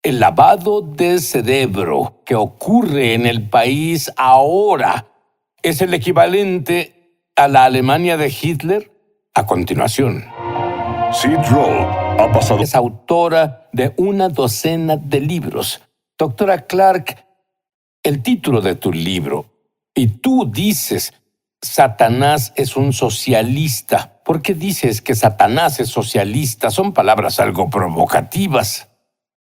El lavado de cerebro que ocurre en el país ahora es el equivalente a la Alemania de Hitler a continuación. Sid Roth ha pasado... Es autora de una docena de libros. Doctora Clark, el título de tu libro, y tú dices, Satanás es un socialista. ¿Por qué dices que Satanás es socialista? Son palabras algo provocativas.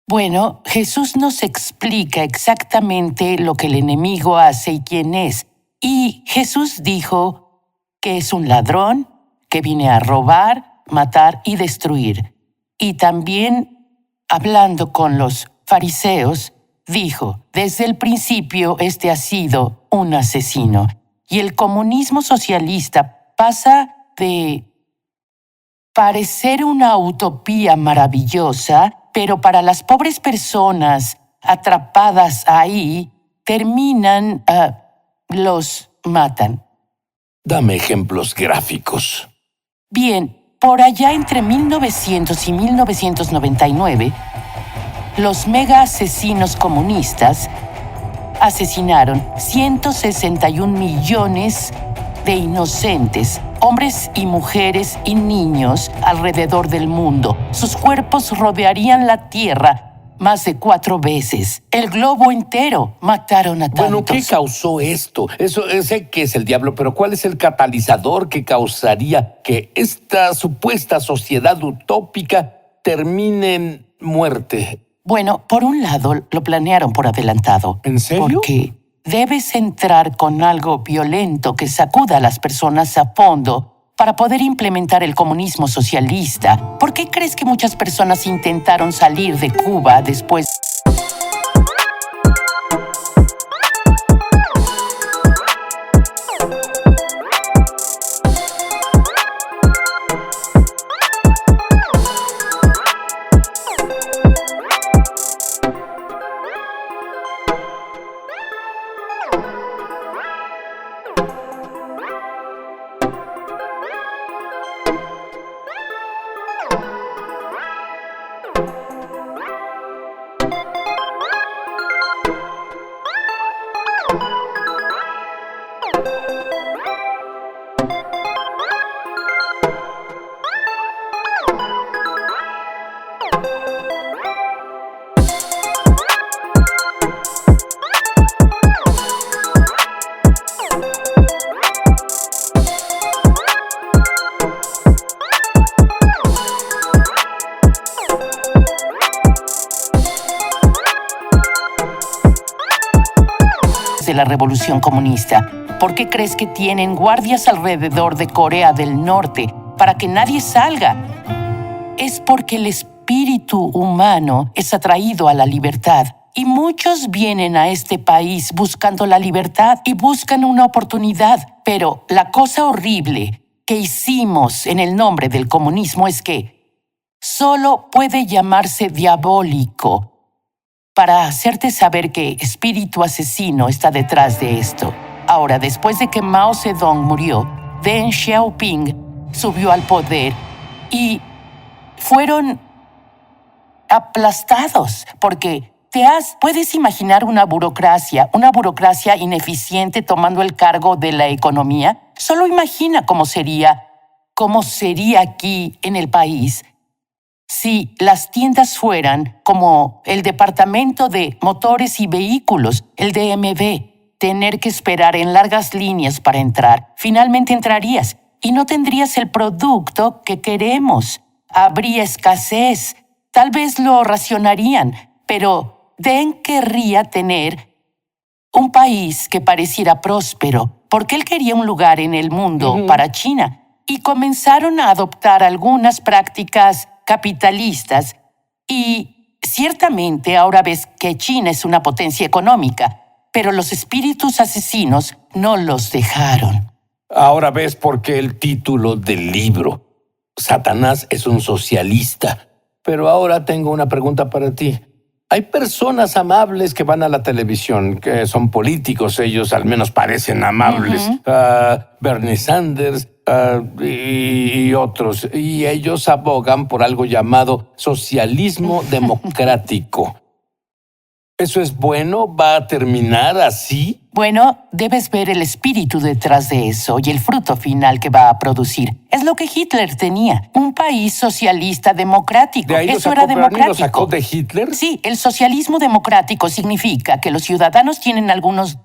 Bueno, Jesús nos explica exactamente lo que el enemigo hace y quién es. Y Jesús dijo que es un ladrón, que viene a robar, matar y destruir. Y también, hablando con los fariseos, dijo, desde el principio este ha sido un asesino. Y el comunismo socialista pasa de parecer una utopía maravillosa, pero para las pobres personas atrapadas ahí, los matan. Dame ejemplos gráficos. Bien, por allá entre 1900 y 1999, los mega asesinos comunistas asesinaron 161 millones de inocentes, hombres y mujeres y niños alrededor del mundo. Sus cuerpos rodearían la Tierra más de 4 veces. El globo entero mataron a tantos. Bueno, ¿qué causó esto? Eso sé que es el diablo, pero ¿cuál es el catalizador que causaría que esta supuesta sociedad utópica termine en muerte? Bueno, por un lado, lo planearon por adelantado. ¿En serio? Porque debes entrar con algo violento que sacuda a las personas a fondo para poder implementar el comunismo socialista. ¿Por qué crees que muchas personas intentaron salir de Cuba después? De la revolución comunista. ¿Por qué crees que tienen guardias alrededor de Corea del Norte para que nadie salga? Es porque el espíritu humano es atraído a la libertad. Y muchos vienen a este país buscando la libertad y buscan una oportunidad. Pero la cosa horrible que hicimos en el nombre del comunismo es que solo puede llamarse diabólico para hacerte saber que espíritu asesino está detrás de esto. Ahora, después de que Mao Zedong murió, Deng Xiaoping subió al poder y fueron aplastados porque puedes imaginar una burocracia ineficiente tomando el cargo de la economía. Solo imagina cómo sería aquí en el país si las tiendas fueran como el departamento de motores y vehículos, el DMV, tener que esperar en largas líneas para entrar. Finalmente entrarías y no tendrías el producto que queremos. Habría escasez. Tal vez lo racionarían, pero Deng querría tener un país que pareciera próspero, porque él quería un lugar en el mundo para China. Y comenzaron a adoptar algunas prácticas capitalistas y ciertamente ahora ves que China es una potencia económica, pero los espíritus asesinos no los dejaron. Ahora ves por qué el título del libro. Satanás es un socialista. Pero ahora tengo una pregunta para ti. Hay personas amables que van a la televisión, que son políticos, ellos al menos parecen amables. Bernie Sanders y otros. Y ellos abogan por algo llamado socialismo democrático. ¿Eso es bueno? ¿Va a terminar así? Bueno, debes ver el espíritu detrás de eso y el fruto final que va a producir. Es lo que Hitler tenía, un país socialista democrático. ¿De ahí lo Eso sacó era Bernie? democrático. ¿Lo sacó de Hitler? Sí, el socialismo democrático significa que los ciudadanos tienen algunos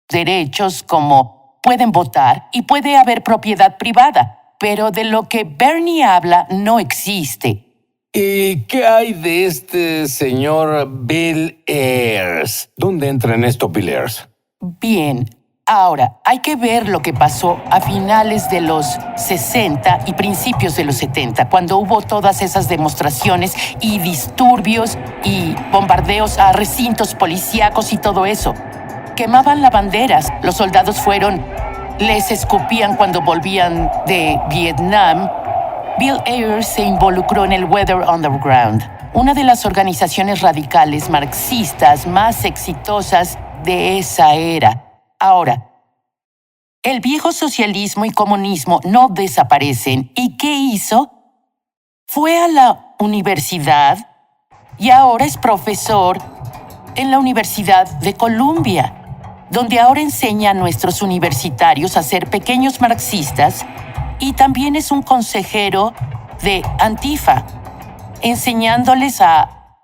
derechos como pueden votar y puede haber propiedad privada, pero de lo que Bernie habla no existe. ¿Y qué hay de este señor Bill Ayers? ¿Dónde entra en esto Bill Ayers? Bien, ahora hay que ver lo que pasó a finales de los 60 y principios de los 70, cuando hubo todas esas demostraciones y disturbios y bombardeos a recintos policíacos y todo eso. Quemaban lavanderas, los soldados les escupían cuando volvían de Vietnam. Bill Ayers se involucró en el Weather Underground, una de las organizaciones radicales marxistas más exitosas de esa era. Ahora, el viejo socialismo y comunismo no desaparecen. ¿Y qué hizo? Fue a la universidad y ahora es profesor en la Universidad de Columbia, donde ahora enseña a nuestros universitarios a ser pequeños marxistas y también es un consejero de Antifa, enseñándoles a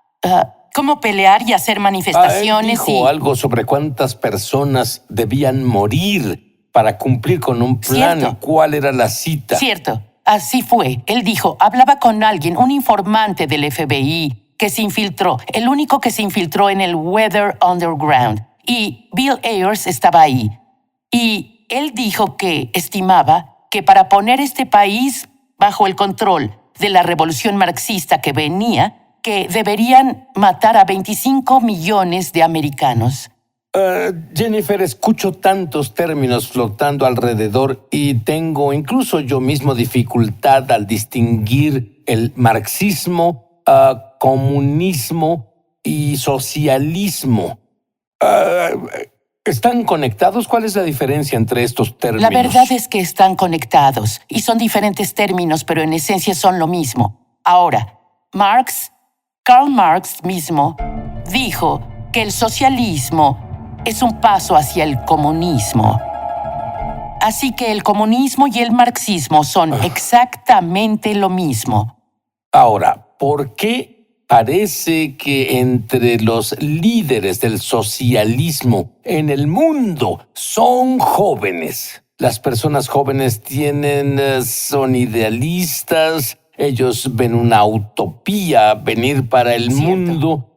cómo pelear y hacer manifestaciones. Él dijo algo sobre cuántas personas debían morir para cumplir con un plan. Cierto. ¿Cuál era la cita? Cierto, así fue. Él dijo, hablaba con alguien, un informante del FBI que se infiltró, el único que se infiltró en el Weather Underground. Y Bill Ayers estaba ahí. Y él dijo que estimaba que para poner este país bajo el control de la revolución marxista que venía, que deberían matar a 25 millones de americanos. Jennifer, escucho tantos términos flotando alrededor y tengo incluso yo mismo dificultad al distinguir el marxismo, comunismo y socialismo. ¿Están conectados? ¿Cuál es la diferencia entre estos términos? La verdad es que están conectados y son diferentes términos, pero en esencia son lo mismo. Ahora, Karl Marx mismo dijo que el socialismo es un paso hacia el comunismo. Así que el comunismo y el marxismo son exactamente lo mismo. Ahora, ¿por qué parece que entre los líderes del socialismo en el mundo son jóvenes? Las personas jóvenes son idealistas, ellos ven una utopía venir para el mundo.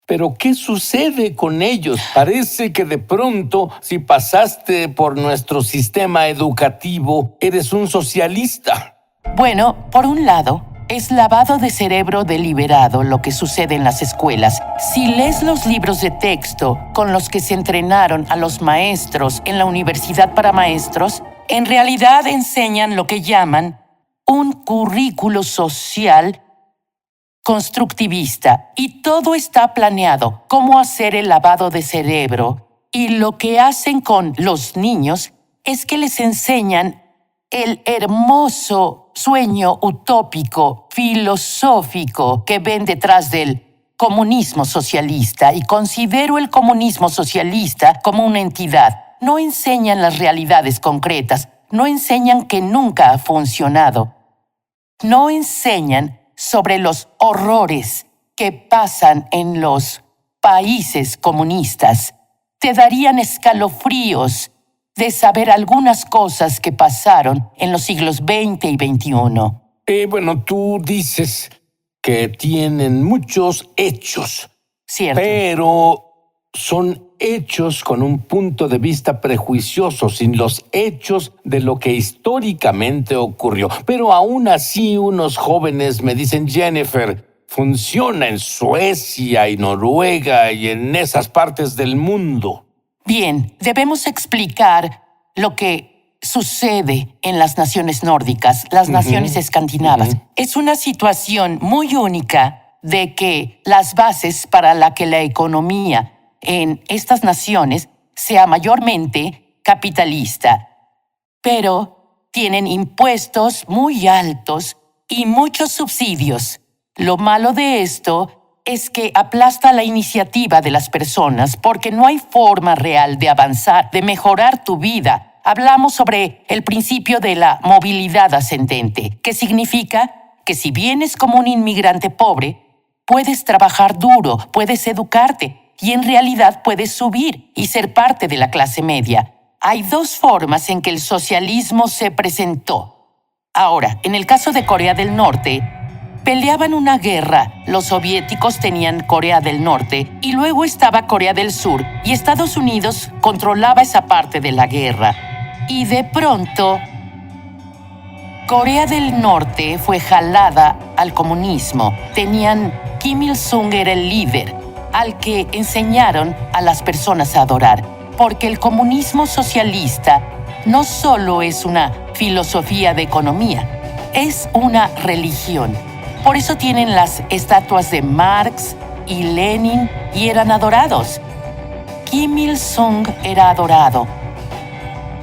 Pero ¿qué sucede con ellos? Parece que de pronto, si pasaste por nuestro sistema educativo, eres un socialista. Bueno, por un lado, es lavado de cerebro deliberado lo que sucede en las escuelas. Si lees los libros de texto con los que se entrenaron a los maestros en la Universidad para Maestros, en realidad enseñan lo que llaman un currículo social constructivista y todo está planeado, cómo hacer el lavado de cerebro. Y lo que hacen con los niños es que les enseñan el hermoso sueño utópico, filosófico que ven detrás del comunismo socialista, y considero el comunismo socialista como una entidad. No enseñan las realidades concretas, no enseñan que nunca ha funcionado, no enseñan sobre los horrores que pasan en los países comunistas. Te darían escalofríos de saber algunas cosas que pasaron en los siglos XX y XXI. Bueno, tú dices que tienen muchos hechos. Cierto. Pero son hechos con un punto de vista prejuicioso, sin los hechos de lo que históricamente ocurrió. Pero aún así, unos jóvenes me dicen, Jennifer, funciona en Suecia y Noruega y en esas partes del mundo. Bien, debemos explicar lo que sucede en las naciones nórdicas, las naciones escandinavas. Es una situación muy única de que las bases para la que la economía en estas naciones sea mayormente capitalista, pero tienen impuestos muy altos y muchos subsidios. Lo malo de esto es que aplasta la iniciativa de las personas porque no hay forma real de avanzar, de mejorar tu vida. Hablamos sobre el principio de la movilidad ascendente, que significa que si vienes como un inmigrante pobre, puedes trabajar duro, puedes educarte y en realidad puedes subir y ser parte de la clase media. Hay dos formas en que el socialismo se presentó. Ahora, en el caso de Corea del Norte, peleaban una guerra. Los soviéticos tenían Corea del Norte y luego estaba Corea del Sur y Estados Unidos controlaba esa parte de la guerra. Y de pronto, Corea del Norte fue jalada al comunismo. Kim Il-sung era el líder, al que enseñaron a las personas a adorar. Porque el comunismo socialista no solo es una filosofía de economía, es una religión. Por eso tienen las estatuas de Marx y Lenin y eran adorados. Kim Il-sung era adorado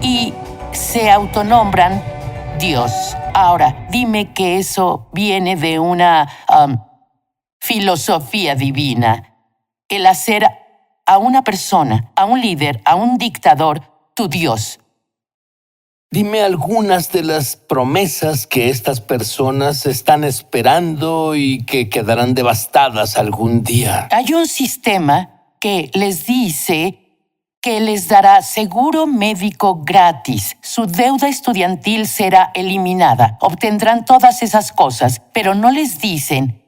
y se autonombran Dios. Ahora, dime que eso viene de una filosofía divina. El hacer a una persona, a un líder, a un dictador, tu Dios. Dime algunas de las promesas que estas personas están esperando y que quedarán devastadas algún día. Hay un sistema que les dice que les dará seguro médico gratis. Su deuda estudiantil será eliminada. Obtendrán todas esas cosas, pero no les dicen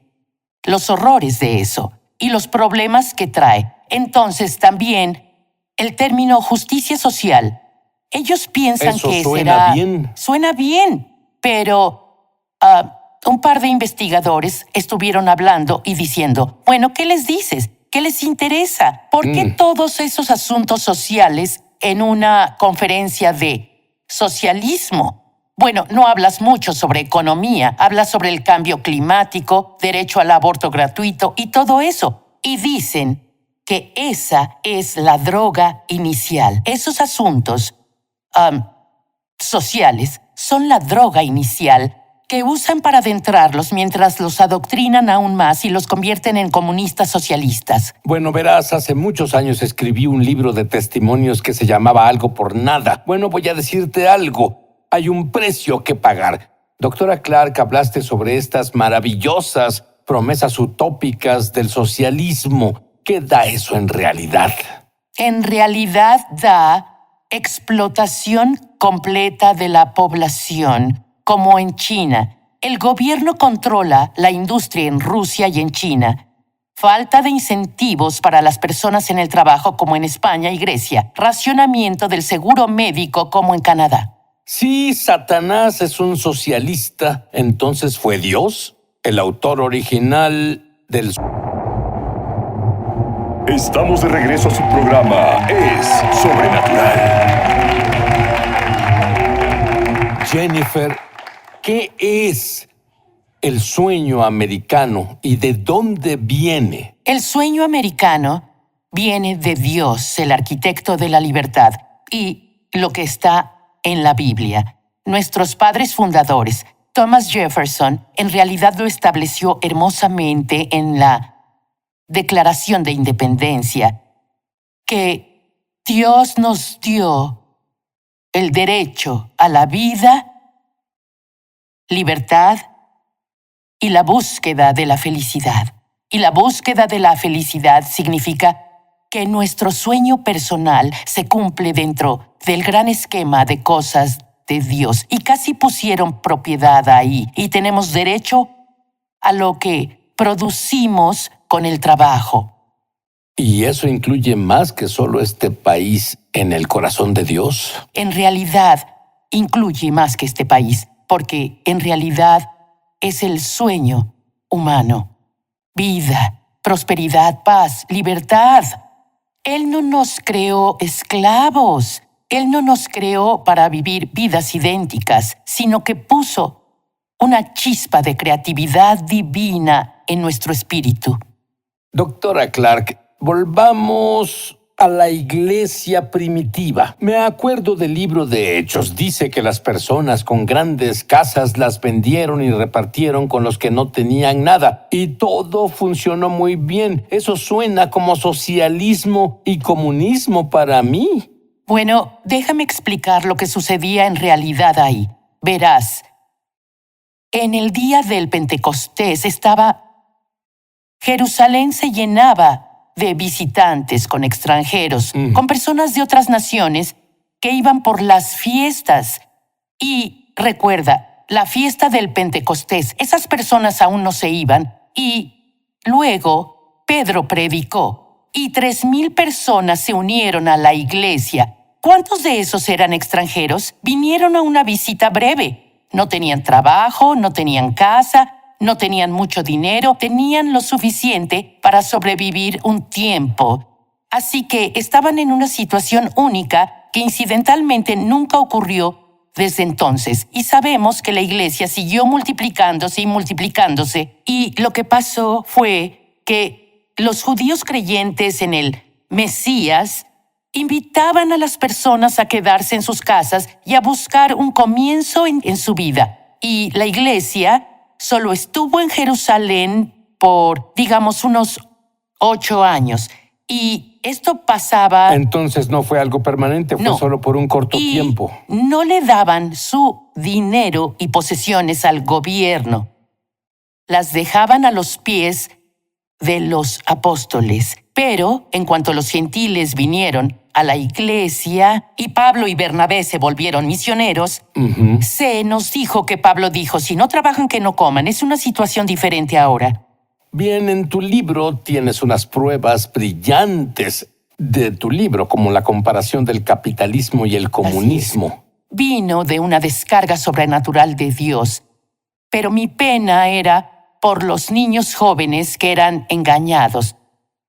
los horrores de eso y los problemas que trae. Entonces también el término justicia social. Ellos piensan Eso que suena será... bien. Suena bien, pero un par de investigadores estuvieron hablando y diciendo, bueno, ¿qué les dices? ¿Qué les interesa? ¿Por qué todos esos asuntos sociales en una conferencia de socialismo? Bueno, no hablas mucho sobre economía, hablas sobre el cambio climático, derecho al aborto gratuito y todo eso. Y dicen que esa es la droga inicial. Esos asuntos sociales son la droga inicial que usan para adentrarlos mientras los adoctrinan aún más y los convierten en comunistas socialistas. Bueno, verás, hace muchos años escribí un libro de testimonios que se llamaba Algo por Nada. Bueno, voy a decirte algo. Hay un precio que pagar. Doctora Clark, hablaste sobre estas maravillosas promesas utópicas del socialismo. ¿Qué da eso en realidad? En realidad da explotación completa de la población, como en China. El gobierno controla la industria en Rusia y en China. Falta de incentivos para las personas en el trabajo, como en España y Grecia. Racionamiento del seguro médico, como en Canadá. Si Satanás es un socialista, ¿entonces fue Dios el autor original del... Estamos de regreso a su programa Es Sobrenatural. Jennifer, ¿qué es el sueño americano y de dónde viene? El sueño americano viene de Dios, el arquitecto de la libertad, y lo que está en la Biblia. Nuestros padres fundadores, Thomas Jefferson, en realidad lo estableció hermosamente en la Declaración de Independencia, que Dios nos dio el derecho a la vida, libertad y la búsqueda de la felicidad. Y la búsqueda de la felicidad significa que nuestro sueño personal se cumple dentro del gran esquema de cosas de Dios. Y casi pusieron propiedad ahí. Y tenemos derecho a lo que producimos con el trabajo. ¿Y eso incluye más que solo este país en el corazón de Dios? En realidad, incluye más que este país, porque en realidad es el sueño humano. Vida, prosperidad, paz, libertad. Él no nos creó esclavos. Él no nos creó para vivir vidas idénticas, sino que puso una chispa de creatividad divina en nuestro espíritu. Doctora Clark, volvamos a la iglesia primitiva. Me acuerdo del libro de Hechos. Dice que las personas con grandes casas las vendieron y repartieron con los que no tenían nada. Y todo funcionó muy bien. Eso suena como socialismo y comunismo para mí. Bueno, déjame explicar lo que sucedía en realidad ahí. Verás, en el día del Pentecostés Jerusalén se llenaba de visitantes, con extranjeros, con personas de otras naciones que iban por las fiestas. Y recuerda, la fiesta del Pentecostés, esas personas aún no se iban. Y luego Pedro predicó y 3,000 personas se unieron a la iglesia. ¿Cuántos de esos eran extranjeros? Vinieron a una visita breve. No tenían trabajo, no tenían casa, no tenían mucho dinero, tenían lo suficiente para sobrevivir un tiempo. Así que estaban en una situación única que incidentalmente nunca ocurrió desde entonces. Y sabemos que la iglesia siguió multiplicándose y multiplicándose. Y lo que pasó fue que los judíos creyentes en el Mesías invitaban a las personas a quedarse en sus casas y a buscar un comienzo en su vida. Y la iglesia solo estuvo en Jerusalén por, digamos, unos 8 años. Y esto pasaba... Entonces no fue algo permanente, fue No. solo por un corto y tiempo. no le daban su dinero y posesiones al gobierno. Las dejaban a los pies de los apóstoles. Pero en cuanto los gentiles vinieron a la iglesia y Pablo y Bernabé se volvieron misioneros, se nos dijo que Pablo dijo, si no trabajan, que no coman. Es una situación diferente ahora. Bien, en tu libro tienes unas pruebas brillantes de tu libro, como la comparación del capitalismo y el comunismo. Vino de una descarga sobrenatural de Dios, pero mi pena era por los niños jóvenes que eran engañados.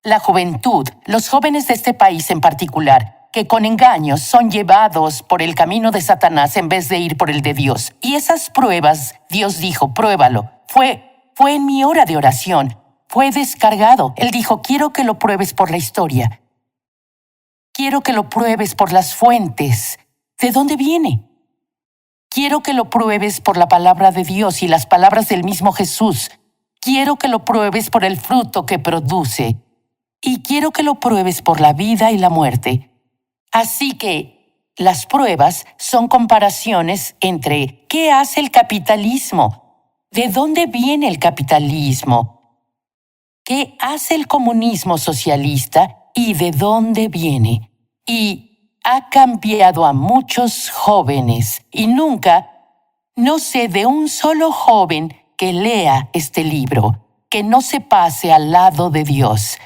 La juventud, los jóvenes de este país en particular, que con engaños son llevados por el camino de Satanás en vez de ir por el de Dios. Y esas pruebas, Dios dijo, pruébalo. Fue en mi hora de oración. Fue descargado. Él dijo, quiero que lo pruebes por la historia. Quiero que lo pruebes por las fuentes. ¿De dónde viene? Quiero que lo pruebes por la palabra de Dios y las palabras del mismo Jesús. Quiero que lo pruebes por el fruto que produce. Y quiero que lo pruebes por la vida y la muerte. Así que las pruebas son comparaciones entre ¿qué hace el capitalismo? ¿De dónde viene el capitalismo? ¿Qué hace el comunismo socialista? ¿Y de dónde viene? Y ha cambiado a muchos jóvenes. Y nunca, no sé de un solo joven que lea este libro, que no se pase al lado de Dios.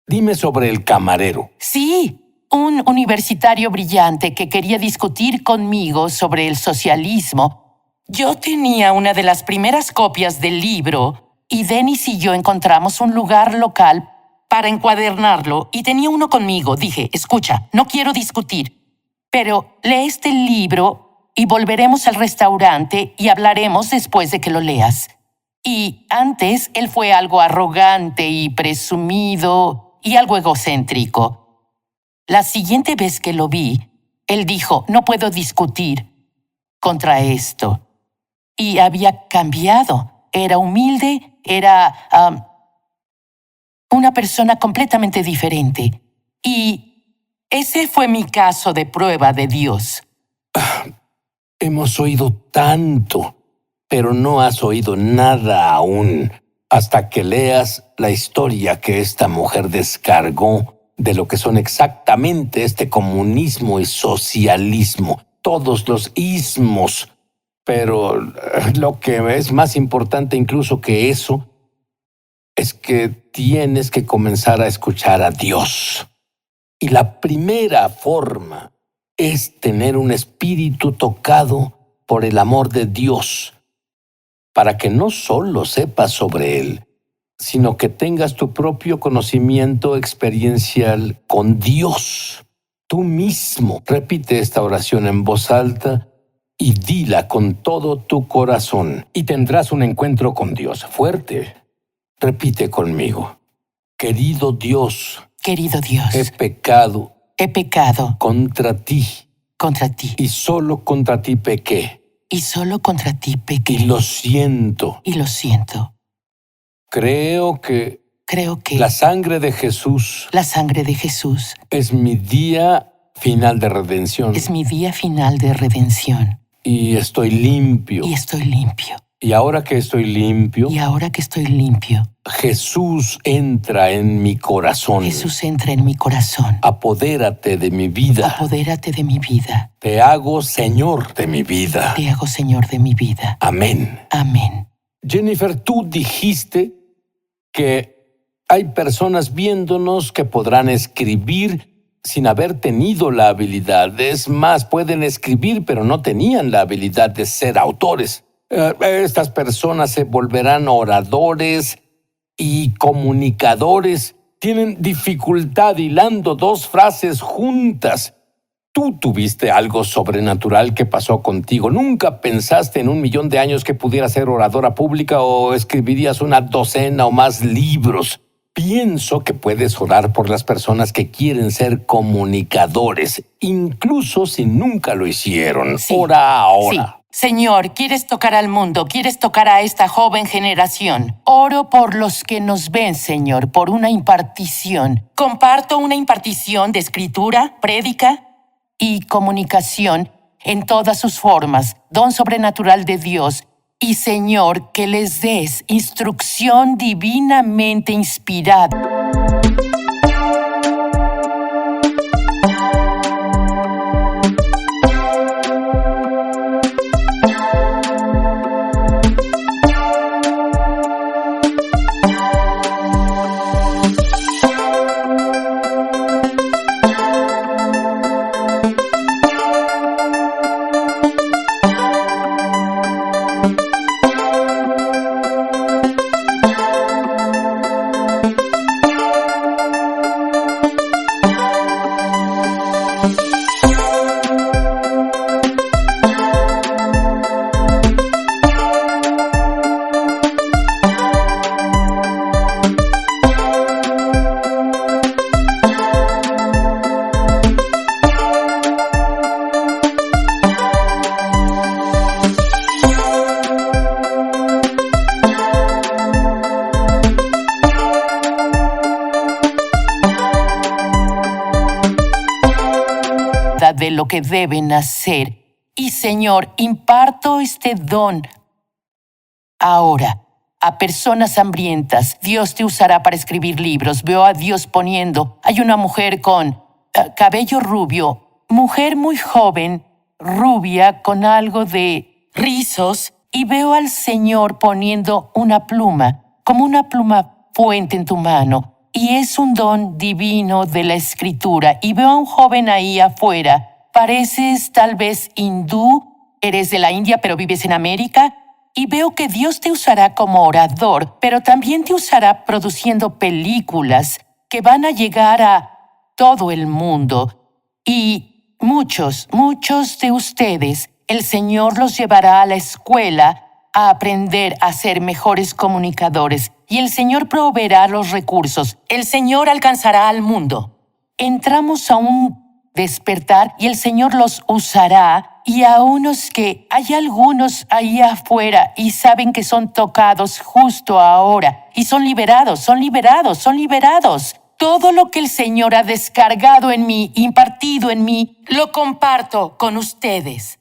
Dime sobre el camarero. Sí, un universitario brillante que quería discutir conmigo sobre el socialismo. Yo tenía una de las primeras copias del libro y Dennis y yo encontramos un lugar local para encuadernarlo y tenía uno conmigo. Dije, escucha, no quiero discutir, pero lee este libro y volveremos al restaurante y hablaremos después de que lo leas. Y antes él fue algo arrogante y presumido y algo egocéntrico. La siguiente vez que lo vi, él dijo, no puedo discutir contra esto. Y había cambiado. Era humilde, era una persona completamente diferente. Y ese fue mi caso de prueba de Dios. Hemos oído tanto, pero no has oído nada aún, hasta que leas la historia que esta mujer descargó de lo que son exactamente este comunismo y socialismo, todos los ismos. Pero lo que es más importante incluso que eso es que tienes que comenzar a escuchar a Dios. Y la primera forma es tener un espíritu tocado por el amor de Dios, para que no solo sepas sobre Él, sino que tengas tu propio conocimiento experiencial con Dios. Tú mismo repite esta oración en voz alta y dila con todo tu corazón, y tendrás un encuentro con Dios fuerte. Repite conmigo. Querido Dios, Querido Dios, he pecado he pecado contra ti contra ti y solo contra ti pequé. y solo contra ti pequé. Y lo siento. Y lo siento. Creo que Creo que la sangre de Jesús la sangre de Jesús es mi día final de redención. es mi día final de redención. Y estoy limpio. Y estoy limpio. Y ahora que estoy limpio, Y ahora que estoy limpio, Jesús entra en mi corazón. Jesús entra en mi corazón. Apodérate de mi vida. Apodérate de mi vida. Te hago Señor de mi vida. Te hago Señor de mi vida. Amén. Amén. Jennifer, tú dijiste que hay personas viéndonos que podrán escribir sin haber tenido la habilidad. Es más, pueden escribir, pero no tenían la habilidad de ser autores. Estas personas se volverán oradores y comunicadores. Tienen dificultad hilando dos frases juntas. Tú tuviste algo sobrenatural que pasó contigo. Nunca pensaste en 1.000.000 de años que pudieras ser oradora pública o escribirías una docena o más libros. Pienso que puedes orar por las personas que quieren ser comunicadores, incluso si nunca lo hicieron. Sí. Ora ahora. Sí. Señor, quieres tocar al mundo, quieres tocar a esta joven generación. Oro por los que nos ven, Señor, por una impartición. Comparto una impartición de escritura, prédica y comunicación en todas sus formas, don sobrenatural de Dios. Y, Señor, que les des instrucción divinamente inspirada. De lo que deben hacer. Y, Señor, imparto este don ahora a personas hambrientas. Dios te usará para escribir libros. Veo a Dios poniendo. Hay una mujer con cabello rubio, mujer muy joven, rubia, con algo de rizos, y veo al Señor poniendo una pluma, como una pluma fuente en tu mano. Y es un don divino de la escritura. Y veo a un joven ahí afuera. Pareces tal vez hindú, eres de la India pero vives en América. Y veo que Dios te usará como orador, pero también te usará produciendo películas que van a llegar a todo el mundo. Y muchos de ustedes, el Señor los llevará a la escuela a aprender a ser mejores comunicadores. Y el Señor proveerá los recursos. El Señor alcanzará al mundo. Entramos a un despertar y el Señor los usará. Y a unos que hay algunos ahí afuera y saben que son tocados justo ahora. Y son liberados, son liberados, son liberados. Todo lo que el Señor ha descargado en mí, impartido en mí, lo comparto con ustedes.